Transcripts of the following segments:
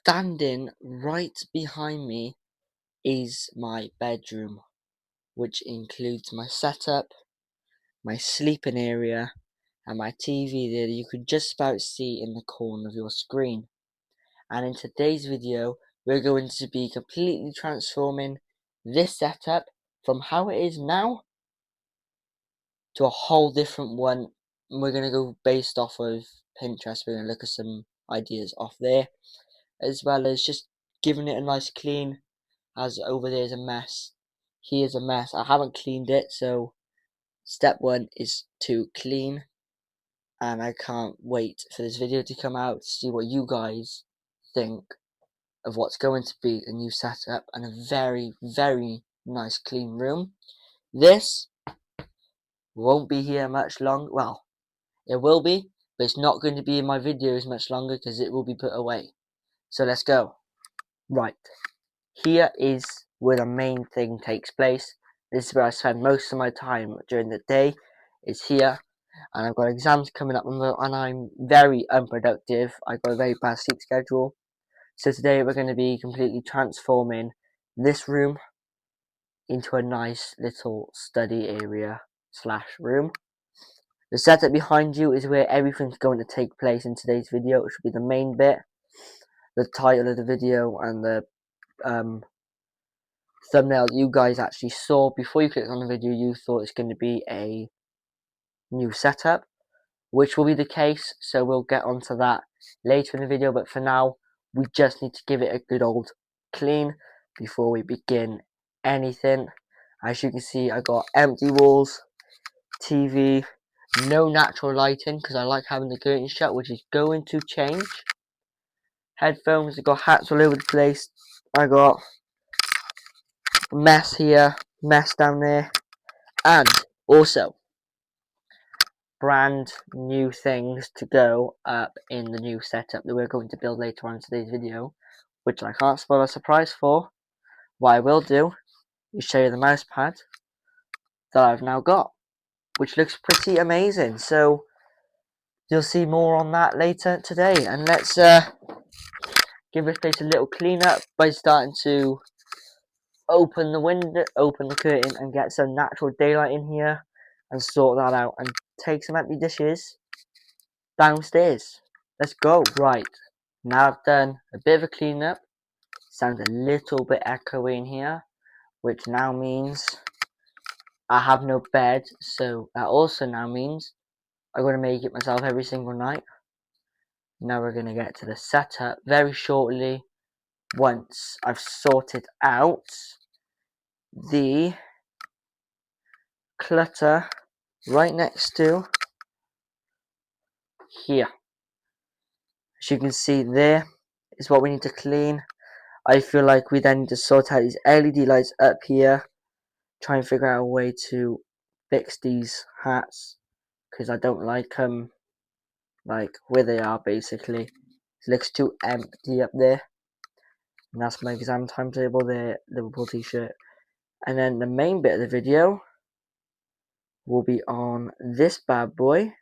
Standing right behind me is my bedroom, which includes my setup, my sleeping area, and my TV there that you could just about see in the corner of your screen. And in today's video, we're going to be completely transforming this setup from how it is now to a whole different one. We're going to go based off of Pinterest. We're going to look at some ideas off there, as well as just giving it a nice clean, as over there is a mess. Here's a mess. I haven't cleaned it, so step one is to clean, and I can't wait for this video to come out to see what you guys think of what's going to be a new setup and a very, very nice clean room. This won't be here much long. Well, it will be, but it's not going to be in my videos much longer because it will be put away. So let's go. Right, here is where the main thing takes place. This is where I spend most of my time during the day. Is here, and I've got exams coming up, and I'm very unproductive. I've got a very bad sleep schedule. So today we're going to be completely transforming this room into a nice little study area slash room. The setup behind you is where everything's going to take place in today's video. It should be the main bit, the title of the video, and the thumbnail that you guys actually saw before you clicked on the video. You thought it's going to be a new setup, which will be the case, so we'll get onto that later in the video. But for now, we just need to give it a good old clean before we begin anything. As you can see, I got empty walls, TV, no natural lighting because I like having the curtains shut, which is going to change. Headphones, I got hats all over the place. I got mess here, mess down there, and also brand new things to go up in the new setup that we're going to build later on in today's video, which I can't spoil a surprise for. What I will do is show you the mouse pad that I've now got, which looks pretty amazing. So you'll see more on that later today, and let's give this place a little clean up by starting to open the window, open the curtain, and get some natural daylight in here, and sort that out, and take some empty dishes downstairs. Let's go. Right, now I've done a bit of a clean up. Sounds a little bit echoey in here, which now means I have no bed, so that also now means I'm going to make it myself every single night. Now we're going to get to the setup very shortly once I've sorted out the clutter right next to here. As you can see, there is what we need to clean. I feel like we then need to sort out these LED lights up here, try and figure out a way to fix these hats because I don't like them like where they are. Basically, it looks too empty up there. And that's my exam timetable there, Liverpool t-shirt. And then the main bit of the video will be on this bad boy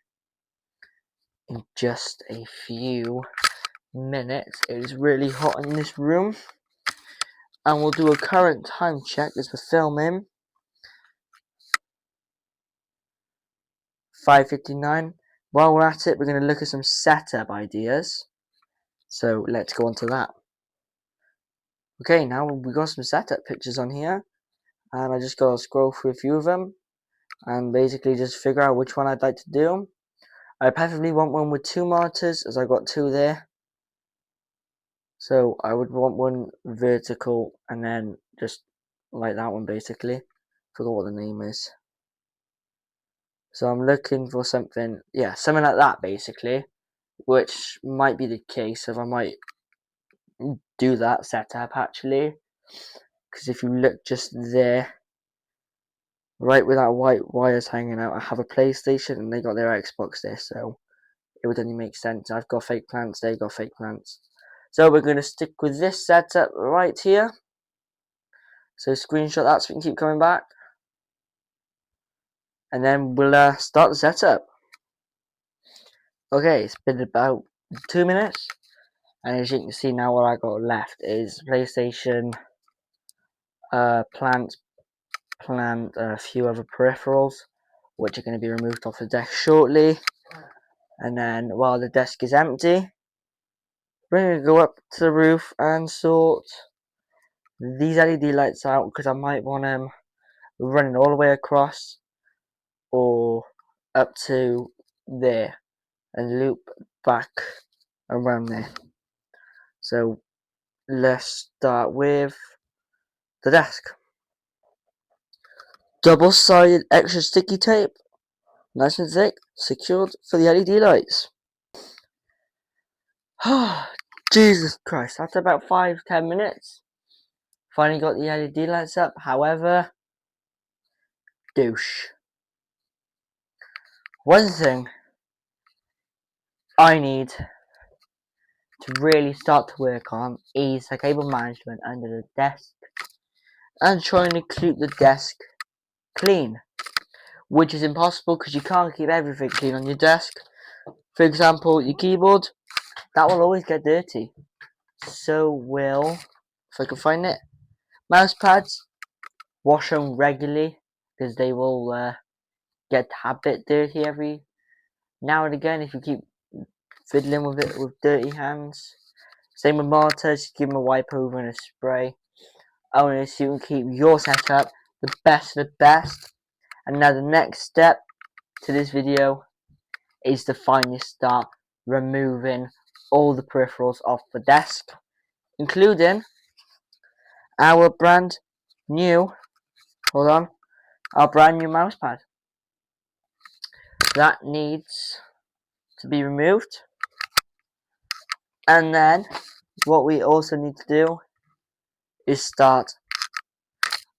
in just a few minutes. It is really hot in this room, and we'll do a current time check as we're filming. 5:59. While we're at it, we're going to look at some setup ideas, so let's go on to that. Okay, now we've got some setup pictures on here, and I just got to scroll through a few of them and basically just figure out which one I'd like to do. I preferably want one with 2 monitors, as I got 2 there. So I would want one vertical and then just like that one basically. Forgot what the name is. So I'm looking for something, yeah, something like that basically, which might be the case if I might do that setup actually. Because if you look just there, right with that white wires hanging out, I have a PlayStation and they got their Xbox there, so it would only make sense. I've got fake plants, they got fake plants. So we're going to stick with this setup right here. So screenshot that so we can keep coming back. And then we'll start the setup. Okay, it's been about 2 minutes. And as you can see now, what I got left is PlayStation, plant, a few other peripherals, which are going to be removed off the desk shortly. And then while the desk is empty, we're going to go up to the roof and sort these LED lights out, because I might want them running all the way across or up to there and loop back around there. So let's start with the desk. Double-sided extra sticky tape, nice and thick, secured for the LED lights. Jesus Christ, after about 5-10 minutes, finally got the LED lights up. However, douche. One thing I need to really start to work on is the cable management under the desk and trying to keep the desk clean, which is impossible because you can't keep everything clean on your desk. For example, your keyboard, that will always get dirty. So will, if I can find it, mouse pads, wash them regularly because they will get a bit dirty every now and again if you keep fiddling with it with dirty hands. Same with monitors, give them a wipe over and a spray. Only so you can keep your setup the best of the best. And now the next step to this video is to finally start removing all the peripherals off the desk, including our brand new, our brand new mouse pad. That needs to be removed. And then what we also need to do is start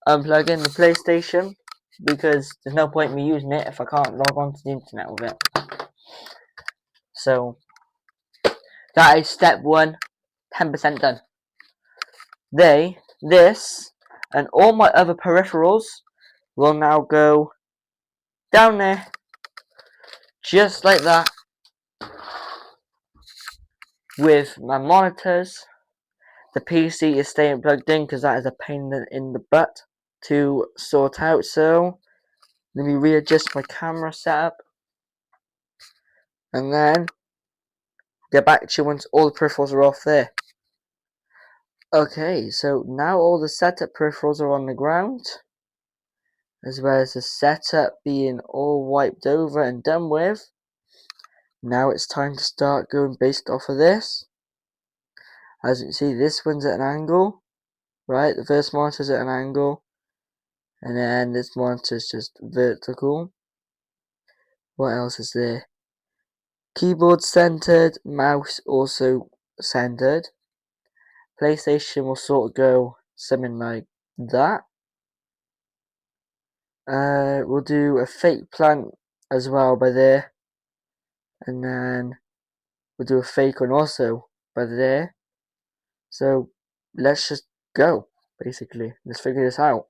unplugging the PlayStation, because there's no point in me using it if I can't log on to the internet with it. So that is step 1, 10% done. This, and all my other peripherals will now go down there, just like that, with my monitors. The PC is staying plugged in because that is a pain in the butt to sort out. So let me readjust my camera setup and then get back to you once all the peripherals are off there. Okay, so now all the setup peripherals are on the ground, as well as the setup being all wiped over and done with. Now it's time to start going based off of this. As you can see, this one's at an angle, right? The first monitor's at an angle, and then this monitor's just vertical. What else is there? Keyboard centered, mouse also centered. PlayStation will sort of go something like that. We'll do a fake plant as well by there, and then we'll do a fake one also by there. So let's just go, basically. Let's figure this out.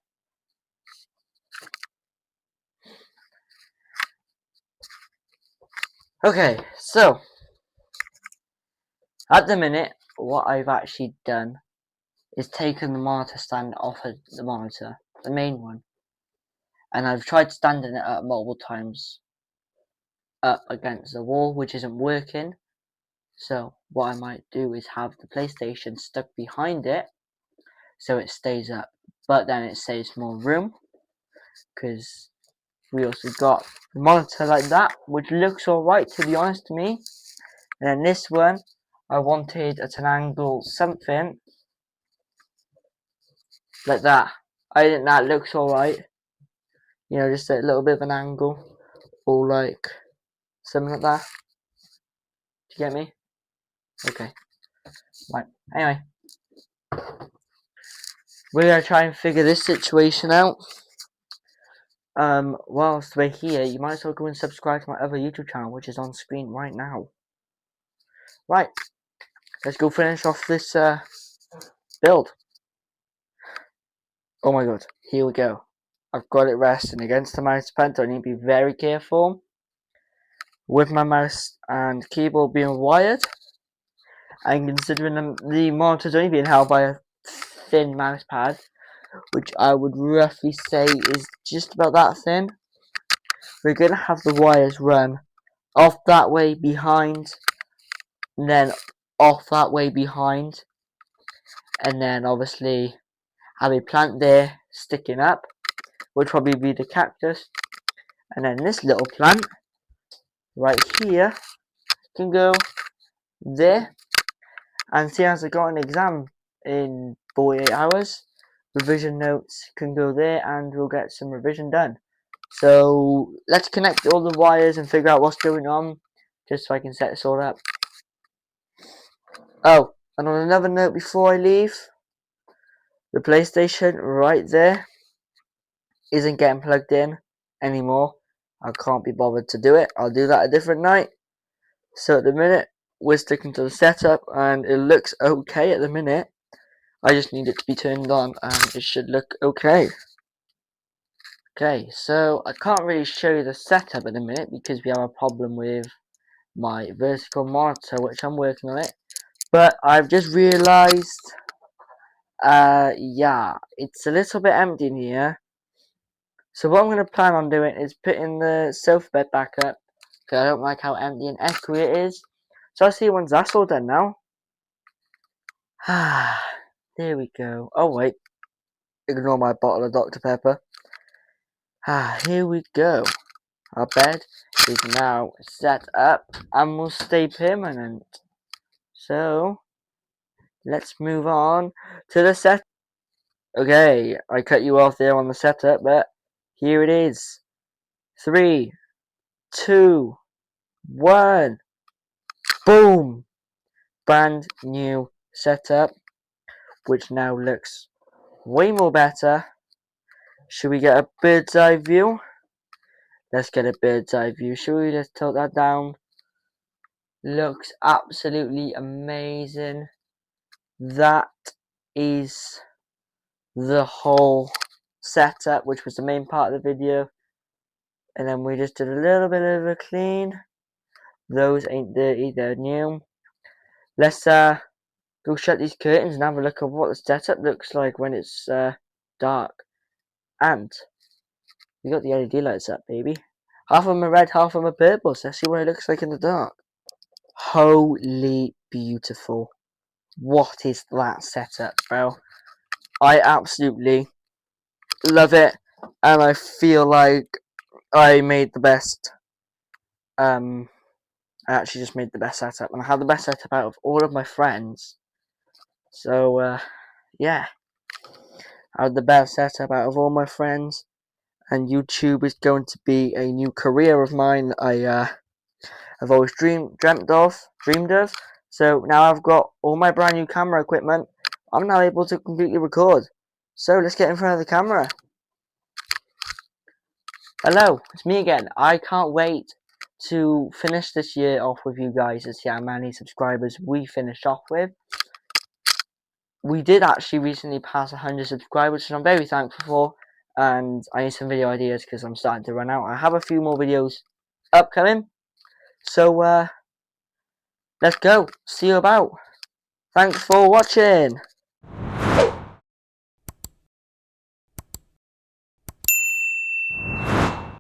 Okay, so at the minute, what I've actually done is taken the monitor stand off of the monitor, the main one, and I've tried standing it up multiple times up against the wall, which isn't working. So what I might do is have the PlayStation stuck behind it so it stays up, but then it saves more room, because we also got the monitor like that, which looks alright to be honest to me. And then this one, I wanted at an angle something like that. I think that looks alright. You know, just a little bit of an angle, or like something like that. Do you get me? Okay. Right. Anyway, we're gonna try and figure this situation out. Whilst we're here, you might as well go and subscribe to my other YouTube channel, which is on screen right now. Right, let's go finish off this build. Oh my god, here we go. I've got it resting against the mouse pad, so I need to be very careful with my mouse and keyboard being wired. and considering the monitor's only being held by a thin mouse pad, which I would roughly say is just about that thin, we're going to have the wires run off that way behind, and then off that way behind, and then obviously have a plant there sticking up, would probably be the cactus, and then this little plant right here can go there. And see, as I got an exam in 48 hours, revision notes can go there and we'll get some revision done. So let's connect all the wires and figure out what's going on, just so I can set this all up. Oh, and on another note before I leave, the PlayStation right there isn't getting plugged in anymore. I can't be bothered to do it. I'll do that a different night. So at the minute, we're sticking to the setup and it looks okay at the minute. I just need it to be turned on and it should look okay. Okay, so I can't really show you the setup at the minute because we have a problem with my vertical monitor, which I'm working on it. But I've just realised, yeah, it's a little bit empty in here. So what I'm going to plan on doing is putting the sofa bed back up, because I don't like how empty and echoey it is. So I'll see you once that's all done now. There we go. Oh wait, ignore my bottle of Dr. Pepper. Here we go. Our bed is now set up and will stay permanent. So let's move on to the set. Okay, I cut you off there on the setup, but here it is. 3, 2, 1. Boom! Brand new setup, which now looks way more better. Should we get a bird's eye view? Let's get a bird's eye view. Should we just tilt that down? Looks absolutely amazing. That is the whole setup, which was the main part of the video. And then we just did a little bit of a clean. Those ain't dirty, they're new. Let's go shut these curtains and have a look at what the setup looks like when it's dark. And we got the LED lights up, baby. Half of them are red, half of them are purple. So let's see what it looks like in the dark. Holy beautiful. What is that setup, bro? I absolutely love it. And I feel like I made the best. I actually just made the best setup. And I had the best setup out of all of my friends. So, yeah. I had the best setup out of all my friends. And YouTube is going to be a new career of mine. I've always dreamed of. So now I've got all my brand new camera equipment. I'm now able to completely record. So let's get in front of the camera. Hello, it's me again. I can't wait to finish this year off with you guys and see how many subscribers we finish off with. We did actually recently pass 100 subscribers, which I'm very thankful for. And I need some video ideas because I'm starting to run out. I have a few more videos upcoming. So, let's go. See you about. Thanks for watching.